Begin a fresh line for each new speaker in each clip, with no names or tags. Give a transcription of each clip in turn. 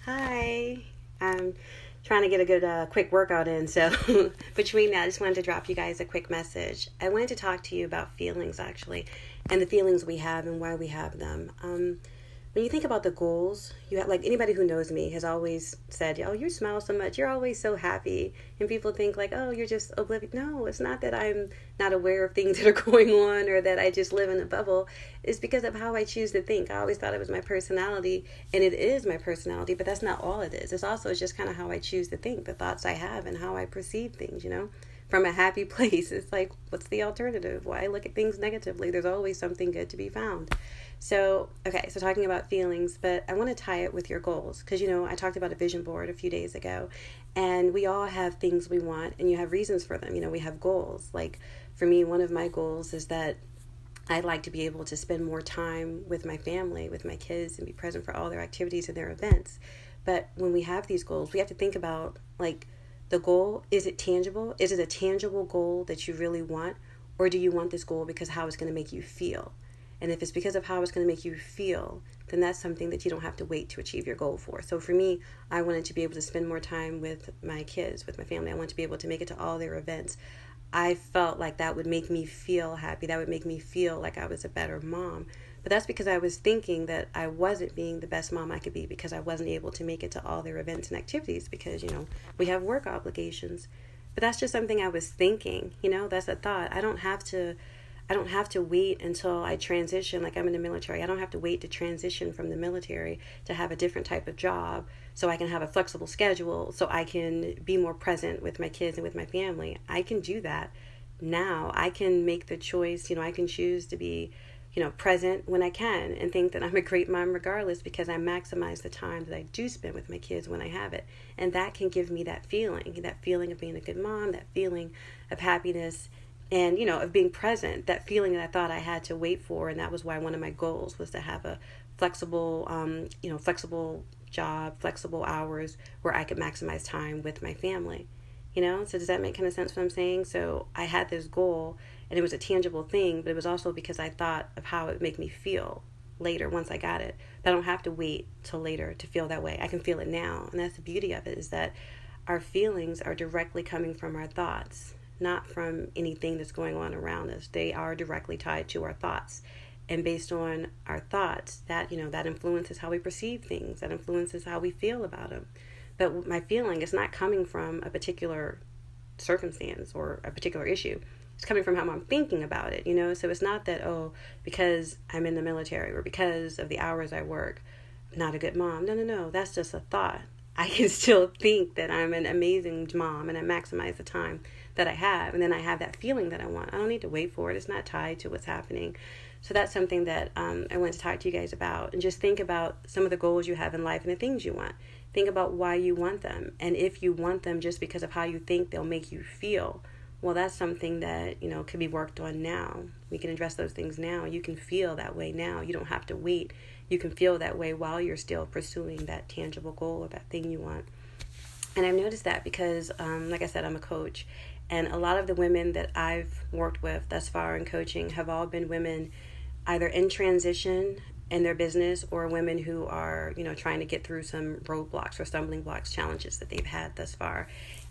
Hi. I'm trying to get a good quick workout in. So, between that, I just wanted to drop you guys a quick message. I wanted to talk to you about feelings, actually, and the feelings we have and why we have them. When you think about the goals, you have, like, anybody who knows me has always said, "Oh, you smile so much. You're always so happy." And people think like, "Oh, you're just oblivious." No, it's not that I'm not aware of things that are going on or that I just live in a bubble. It's because of how I choose to think. I always thought it was my personality, and it is my personality, but that's not all it is. It's also just kind of how I choose to think, the thoughts I have, and how I perceive things. From a happy place. It's like, what's the alternative? Why look at things negatively? There's always something good to be found. So, okay, so talking about feelings, but I want to tie it with your goals because, I talked about a vision board a few days ago, and we all have things we want, and you have reasons for them. We have goals. Like, for me, one of my goals is that I'd like to be able to spend more time with my family, with my kids, and be present for all their activities and their events. But when we have these goals, we have to think about, like, the goal. Is it tangible? Is it a tangible goal that you really want? Or do you want this goal because how it's going to make you feel? And if it's because of how it's going to make you feel, then that's something that you don't have to wait to achieve your goal for. So for me, I wanted to be able to spend more time with my kids, with my family. I wanted to be able to make it to all their events. I felt like that would make me feel happy. That would make me feel like I was a better mom. But that's because I was thinking that I wasn't being the best mom I could be because I wasn't able to make it to all their events and activities because, we have work obligations. But that's just something I was thinking, that's a thought. I don't have to wait until I transition, like I'm in the military. I don't have to wait to transition from the military to have a different type of job so I can have a flexible schedule, so I can be more present with my kids and with my family. I can do that now. I can make the choice, I can choose to be, present when I can and think that I'm a great mom regardless because I maximize the time that I do spend with my kids when I have it. And that can give me that feeling of being a good mom, that feeling of happiness and of being present, that feeling that I thought I had to wait for. And that was why one of my goals was to have a flexible job, flexible hours where I could maximize time with my family. So does that make kind of sense what I'm saying? So I had this goal and it was a tangible thing, but it was also because I thought of how it would make me feel later once I got it. But I don't have to wait till later to feel that way. I can feel it now. And that's the beauty of it, is that our feelings are directly coming from our thoughts, not from anything that's going on around us. They are directly tied to our thoughts. And based on our thoughts, that influences how we perceive things, that influences how we feel about them. But my feeling is not coming from a particular circumstance or a particular issue. It's coming from how I'm thinking about it, So it's not that, because I'm in the military or because of the hours I work, I'm not a good mom. No. That's just a thought. I can still think that I'm an amazing mom and I maximize the time that I have. And then I have that feeling that I want. I don't need to wait for it. It's not tied to what's happening. So that's something that I want to talk to you guys about. And just think about some of the goals you have in life and the things you want. Think about why you want them. And if you want them just because of how you think they'll make you feel, well, that's something that, could be worked on now. We can address those things now. You can feel that way now. You don't have to wait. You can feel that way while you're still pursuing that tangible goal or that thing you want. And I've noticed that because, like I said, I'm a coach. And a lot of the women that I've worked with thus far in coaching have all been women either in transition in their business or women who are, trying to get through some roadblocks or stumbling blocks, challenges that they've had thus far.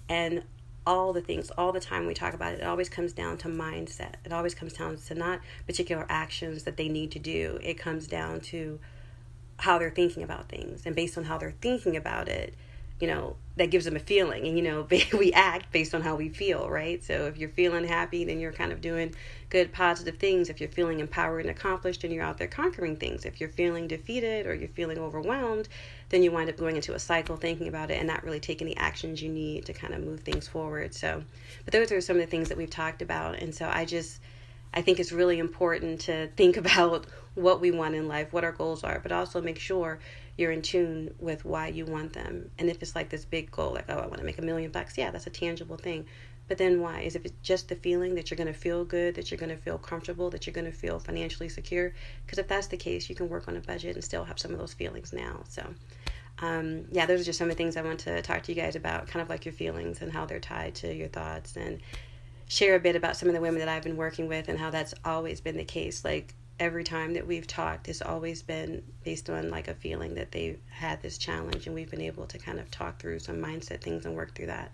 And all the things, all the time we talk about it, it always comes down to mindset. It always comes down to not particular actions that they need to do. It comes down to how they're thinking about things. And based on how they're thinking about it, that gives them a feeling. And, we act based on how we feel, right? So if you're feeling happy, then you're kind of doing good, positive things. If you're feeling empowered and accomplished, then you're out there conquering things. If you're feeling defeated or you're feeling overwhelmed, then you wind up going into a cycle thinking about it and not really taking the actions you need to kind of move things forward. So, but those are some of the things that we've talked about. And so I think it's really important to think about what we want in life, what our goals are, but also make sure you're in tune with why you want them. And if it's like this big goal, like, I want to make $1 million, yeah, that's a tangible thing. But then why? Is if it's just the feeling that you're going to feel good, that you're going to feel comfortable, that you're going to feel financially secure? Because if that's the case, you can work on a budget and still have some of those feelings now. So, those are just some of the things I want to talk to you guys about, kind of like your feelings and how they're tied to your thoughts, and share a bit about some of the women that I've been working with and how that's always been the case. Like, every time that we've talked, it's always been based on like a feeling that they've had this challenge, and we've been able to kind of talk through some mindset things and work through that.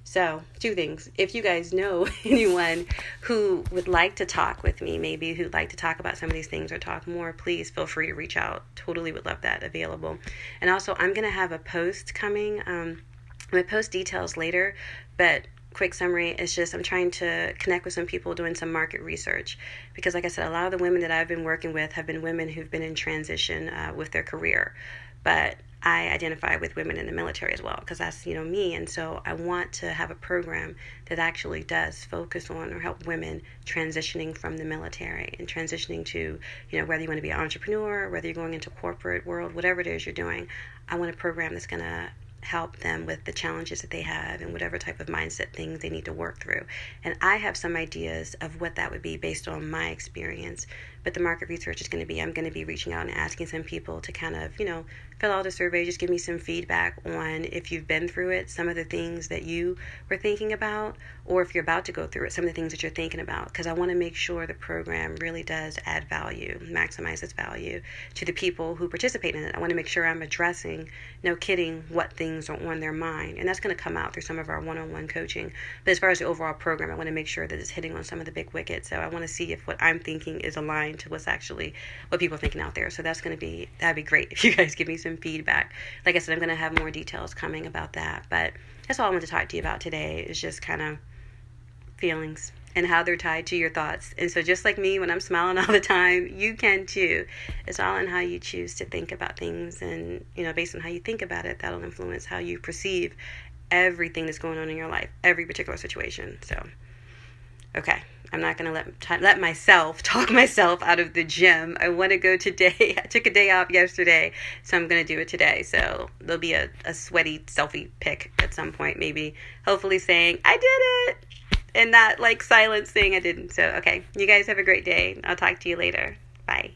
So, two things. If you guys know anyone who would like to talk with me, maybe who'd like to talk about some of these things or talk more, please feel free to reach out. Totally would love that available. And also, I'm going to have a post coming. I'm going to post details later, but quick summary is just I'm trying to connect with some people doing some market research, because like I said, a lot of the women that I've been working with have been women who've been in transition with their career, but I identify with women in the military as well, because that's, me. And so I want to have a program that actually does focus on or help women transitioning from the military and transitioning to, whether you want to be an entrepreneur, whether you're going into corporate world, whatever it is you're doing. I want a program that's going to help them with the challenges that they have and whatever type of mindset things they need to work through. And I have some ideas of what that would be based on my experience. But the market research is going to be, I'm going to be reaching out and asking some people to kind of, fill out a survey, just give me some feedback on if you've been through it, some of the things that you were thinking about, or if you're about to go through it, some of the things that you're thinking about. Because I want to make sure the program really does add value, maximize its value to the people who participate in it. I want to make sure I'm addressing, no kidding, what things are on their mind. And that's going to come out through some of our one-on-one coaching. But as far as the overall program, I want to make sure that it's hitting on some of the big wickets. So I want to see if what I'm thinking is aligned to what's actually what people are thinking out there. So that'd be great if you guys give me some feedback. Like I said, I'm going to have more details coming about that, but that's all I want to talk to you about today, is just kind of feelings and how they're tied to your thoughts. And so just like me, when I'm smiling all the time, you can too. It's all in how you choose to think about things, and based on how you think about it, that'll influence how you perceive everything that's going on in your life, every particular situation. So okay, I'm not going to let myself talk myself out of the gym. I want to go today. I took a day off yesterday, so I'm going to do it today. So there'll be a sweaty selfie pic at some point, maybe, hopefully saying, I did it, and not like silence saying I didn't. So, okay, you guys have a great day. I'll talk to you later. Bye.